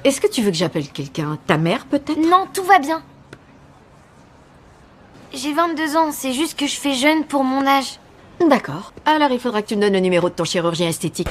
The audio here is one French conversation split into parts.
Est-ce que tu veux que j'appelle quelqu'un? Ta mère, peut-être? Non, tout va bien. J'ai 22 ans, c'est juste que je fais jeune pour mon âge. D'accord. Alors il faudra que tu me donnes le numéro de ton chirurgien esthétique.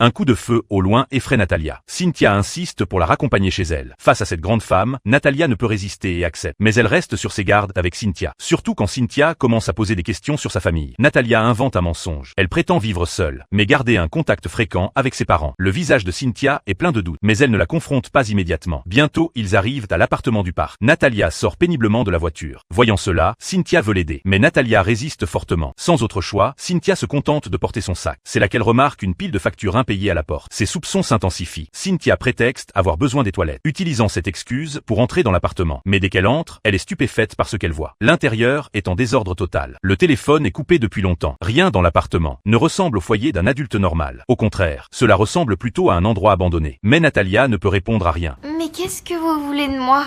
Un coup de feu au loin effraie Natalia. Cynthia insiste pour la raccompagner chez elle. Face à cette grande femme, Natalia ne peut résister et accepte. Mais elle reste sur ses gardes avec Cynthia. Surtout quand Cynthia commence à poser des questions sur sa famille. Natalia invente un mensonge. Elle prétend vivre seule, mais garder un contact fréquent avec ses parents. Le visage de Cynthia est plein de doutes, mais elle ne la confronte pas immédiatement. Bientôt, ils arrivent à l'appartement du parc. Natalia sort péniblement de la voiture. Voyant cela, Cynthia veut l'aider. Mais Natalia résiste fortement. Sans autre choix, Cynthia se contente de porter son sac. C'est là qu'elle remarque une pile de factures impayées à la porte. Ses soupçons s'intensifient. Cynthia prétexte avoir besoin des toilettes, utilisant cette excuse pour entrer dans l'appartement. Mais dès qu'elle entre, elle est stupéfaite par ce qu'elle voit. L'intérieur est en désordre total. Le téléphone est coupé depuis longtemps. Rien dans l'appartement ne ressemble au foyer d'un adulte normal. Au contraire, cela ressemble plutôt à un endroit abandonné. Mais Natalia ne peut répondre à rien. Mais qu'est-ce que vous voulez de moi?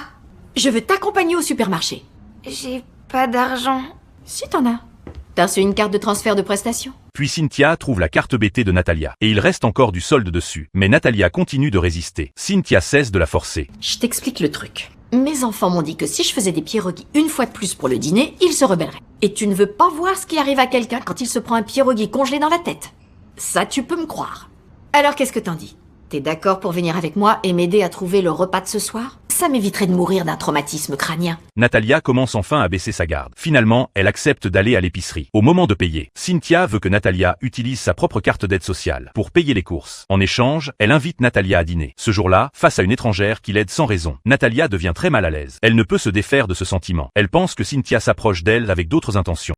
Je veux t'accompagner au supermarché. J'ai pas d'argent. Si t'en as. T'as reçu une carte de transfert de prestation? Puis Cynthia trouve la carte BT de Natalia, et il reste encore du solde dessus. Mais Natalia continue de résister. Cynthia cesse de la forcer. Je t'explique le truc. Mes enfants m'ont dit que si je faisais des pierogies une fois de plus pour le dîner, ils se rebelleraient. Et tu ne veux pas voir ce qui arrive à quelqu'un quand il se prend un pierogi congelé dans la tête. Ça, tu peux me croire. Alors qu'est-ce que t'en dis? T'es d'accord pour venir avec moi et m'aider à trouver le repas de ce soir? Ça m'éviterait de mourir d'un traumatisme crânien. Natalia commence enfin à baisser sa garde. Finalement, elle accepte d'aller à l'épicerie. Au moment de payer, Cynthia veut que Natalia utilise sa propre carte d'aide sociale pour payer les courses. En échange, elle invite Natalia à dîner. Ce jour-là, face à une étrangère qui l'aide sans raison, Natalia devient très mal à l'aise. Elle ne peut se défaire de ce sentiment. Elle pense que Cynthia s'approche d'elle avec d'autres intentions.